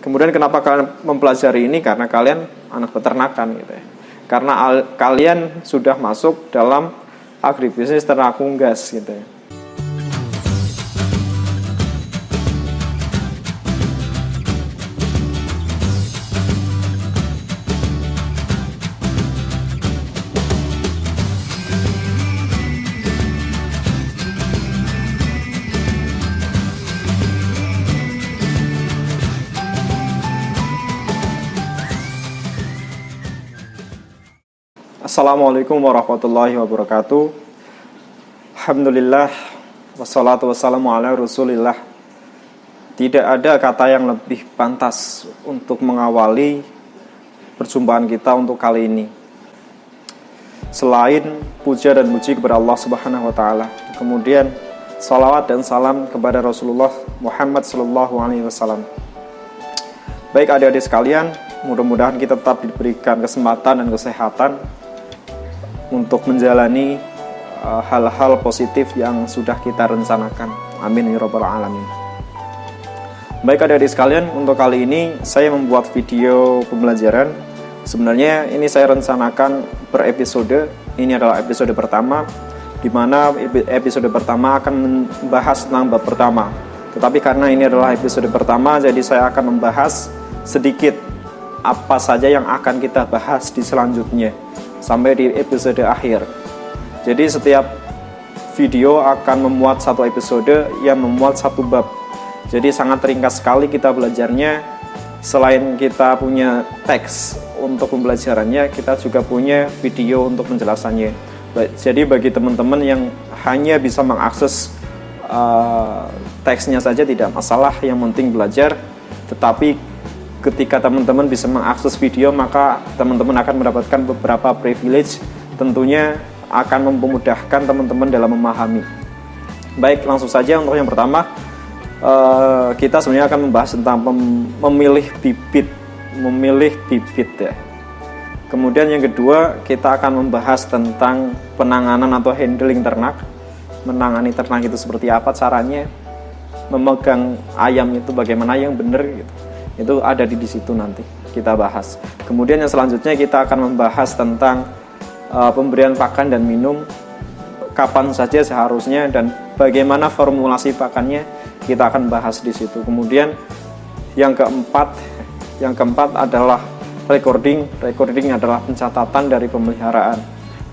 Kemudian kenapa kalian mempelajari ini? Karena kalian anak peternakan gitu ya. Karena kalian sudah masuk dalam agribisnis ternak unggas gitu ya. Assalamualaikum warahmatullahi wabarakatuh. Alhamdulillah, wassalatu wassalamu ala rasulillah. Tidak ada kata yang lebih pantas untuk mengawali perjumpaan kita untuk kali ini selain puja dan puji kepada Allah Subhanahu wa taala. Kemudian salawat dan salam kepada Rasulullah Muhammad sallallahu alaihi wasallam. Baik adik-adik sekalian, mudah-mudahan kita tetap diberikan kesempatan dan kesehatan untuk menjalani hal-hal positif yang sudah kita rencanakan. Amin ya rabbal alamin. Baik adik-adik sekalian, untuk kali ini saya membuat video pembelajaran. Sebenarnya ini saya rencanakan per episode. Ini adalah episode pertama, di mana episode pertama akan membahas tentang bab pertama. Tetapi karena ini adalah episode pertama, jadi saya akan membahas sedikit apa saja yang akan kita bahas di selanjutnya sampai di episode akhir. Jadi setiap video akan memuat satu episode yang memuat satu bab. Jadi sangat ringkas sekali kita belajarnya. Selain kita punya teks untuk pembelajarannya, kita juga punya video untuk penjelasannya. Jadi bagi teman-teman yang hanya bisa mengakses teksnya saja tidak masalah, yang penting belajar. Tetapi ketika teman-teman bisa mengakses video, maka teman-teman akan mendapatkan beberapa privilege, tentunya akan memudahkan teman-teman dalam memahami. Baik, langsung saja untuk yang pertama, kita sebenarnya akan membahas tentang memilih bibit ya. Kemudian yang kedua, kita akan membahas tentang penanganan atau handling ternak. Menangani ternak itu seperti apa caranya, memegang ayam itu bagaimana yang benar gitu. Itu ada di situ, nanti kita bahas. Kemudian yang selanjutnya kita akan membahas tentang pemberian pakan dan minum, kapan saja seharusnya dan bagaimana formulasi pakannya, kita akan bahas di situ. Kemudian yang keempat adalah recording. Recording adalah pencatatan dari pemeliharaan.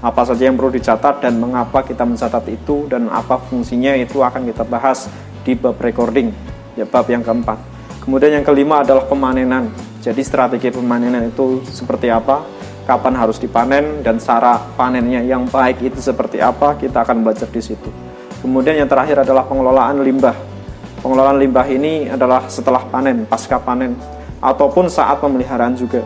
Apa saja yang perlu dicatat dan mengapa kita mencatat itu dan apa fungsinya, itu akan kita bahas di bab recording, ya, bab yang keempat. Kemudian yang kelima adalah pemanenan. Jadi strategi pemanenan itu seperti apa, kapan harus dipanen, dan cara panennya yang baik itu seperti apa, kita akan belajar di situ. Kemudian yang terakhir adalah pengelolaan limbah. Pengelolaan limbah ini adalah setelah panen, pasca panen, ataupun saat pemeliharaan juga.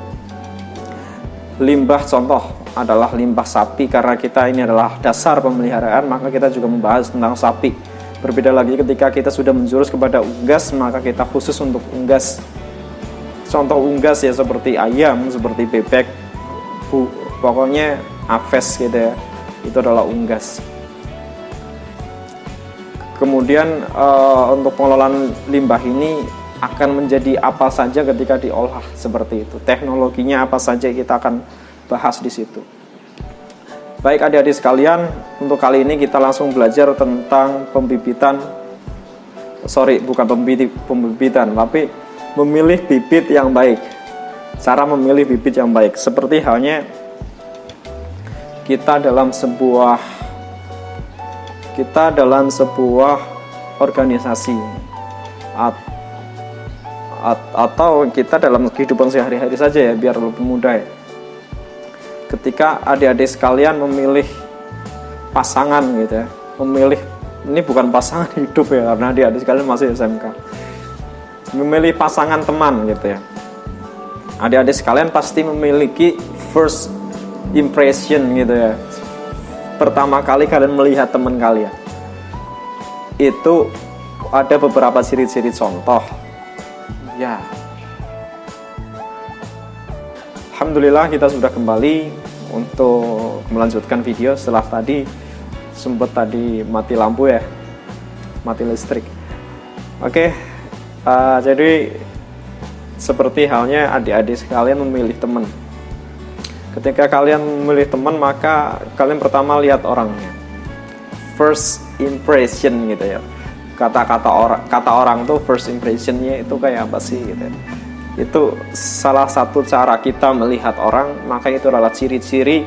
Limbah contoh adalah limbah sapi, karena kita ini adalah dasar pemeliharaan, maka kita juga membahas tentang sapi. Berbeda lagi ketika kita sudah menjurus kepada unggas, maka kita khusus untuk unggas. Contoh unggas ya seperti ayam, seperti bebek, pokoknya aves gitu ya, itu adalah unggas. Kemudian untuk pengelolaan limbah ini akan menjadi apa saja ketika diolah seperti itu. Teknologinya apa saja kita akan bahas di situ. Baik adik-adik sekalian, untuk kali ini kita langsung belajar tentang pembibitan, tapi memilih bibit yang baik. Cara memilih bibit yang baik, seperti halnya kita dalam sebuah organisasi atau kita dalam kehidupan sehari-hari saja ya, biar lebih mudah ya. Ketika adik-adik sekalian memilih pasangan gitu ya, ini bukan pasangan hidup ya, karena adik-adik sekalian masih SMK, memilih pasangan teman gitu ya. Adik-adik sekalian pasti memiliki first impression gitu ya. Pertama kali kalian melihat teman kalian, itu ada beberapa ciri-ciri contoh ya. Alhamdulillah kita sudah kembali untuk melanjutkan video setelah tadi sempat mati lampu ya, mati listrik. Oke, jadi seperti halnya adik-adik sekalian memilih teman. Ketika kalian memilih teman, maka kalian pertama lihat orangnya. First impression gitu ya. Kata orang tuh first impressionnya itu kayak apa sih gitu ya. Itu salah satu cara kita melihat orang, maka itu adalah ciri-ciri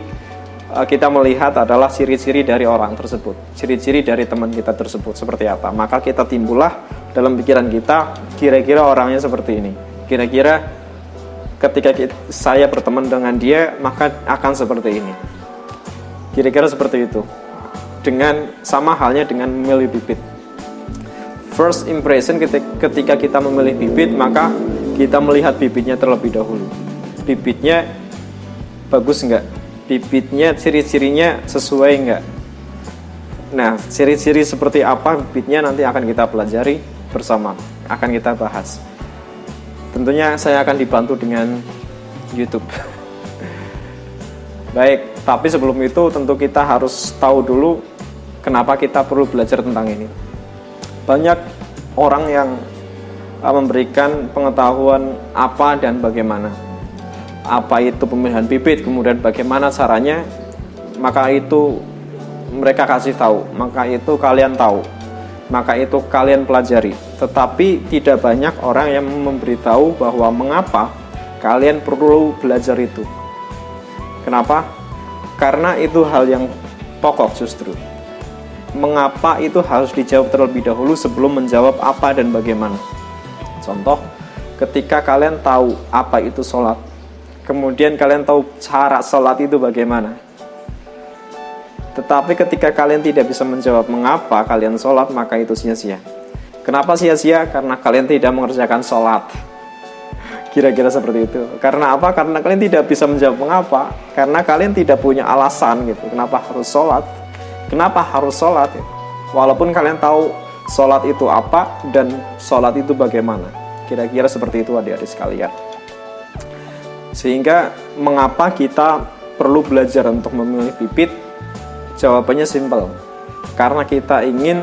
kita melihat adalah ciri-ciri dari orang tersebut, ciri-ciri dari teman kita tersebut seperti apa. Maka kita timbullah dalam pikiran kita, kira-kira orangnya seperti ini. Kira-kira ketika saya berteman dengan dia, maka akan seperti ini. Kira-kira seperti itu. Dengan sama halnya dengan memilih bibit. First impression ketika kita memilih bibit, maka kita melihat bibitnya terlebih dahulu. Bibitnya bagus enggak? Bibitnya ciri-cirinya sesuai enggak? Nah, ciri-ciri seperti apa bibitnya nanti akan kita pelajari bersama, akan kita bahas. Tentunya saya akan dibantu dengan YouTube. Baik, tapi sebelum itu tentu kita harus tahu dulu kenapa kita perlu belajar tentang ini. Banyak orang yang memberikan pengetahuan apa dan bagaimana. Apa itu pemilihan bibit, kemudian bagaimana caranya, maka itu mereka kasih tahu, maka itu kalian tahu, maka itu kalian pelajari. Tetapi tidak banyak orang yang memberitahu bahwa mengapa kalian perlu belajar itu. Kenapa? Karena itu hal yang pokok justru. Mengapa itu harus dijawab terlebih dahulu sebelum menjawab apa dan bagaimana. Contoh, ketika kalian tahu apa itu sholat, kemudian kalian tahu cara sholat itu bagaimana. Tetapi ketika kalian tidak bisa menjawab mengapa kalian sholat, maka itu sia-sia. Kenapa sia-sia? Karena kalian tidak mengerjakan sholat. Kira-kira seperti itu. Karena apa? Karena kalian tidak bisa menjawab mengapa. Karena kalian tidak punya alasan gitu. Kenapa harus sholat? Kenapa harus sholat? Walaupun kalian tahu sholat itu apa dan sholat itu bagaimana. Kira-kira seperti itu adik-adik sekalian. Sehingga mengapa kita perlu belajar untuk memilih bibit? Jawabannya simpel. Karena kita ingin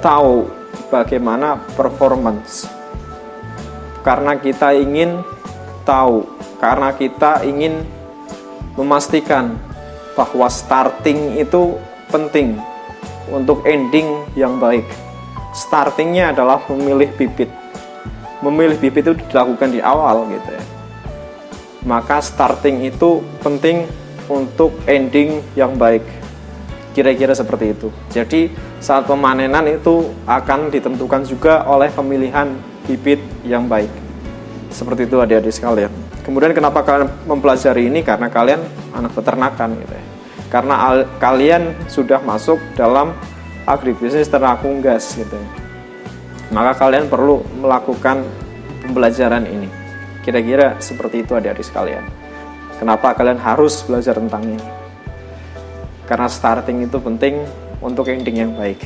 tahu bagaimana performance. Karena kita ingin tahu, karena kita ingin memastikan bahwa starting itu penting untuk ending yang baik. Startingnya adalah memilih bibit. Memilih bibit itu dilakukan di awal gitu ya. Maka starting itu penting untuk ending yang baik. Kira-kira seperti itu. Jadi saat pemanenan itu akan ditentukan juga oleh pemilihan bibit yang baik. Seperti itu adik-adik sekalian. Kemudian kenapa kalian mempelajari ini? Karena kalian anak peternakan gitu ya. Karena kalian sudah masuk dalam agribisnis ternak unggas gitu ya. Maka kalian perlu melakukan pembelajaran ini. Kira-kira seperti itu adik-adik sekalian. Kenapa kalian harus belajar tentang ini? Karena starting itu penting untuk ending yang baik.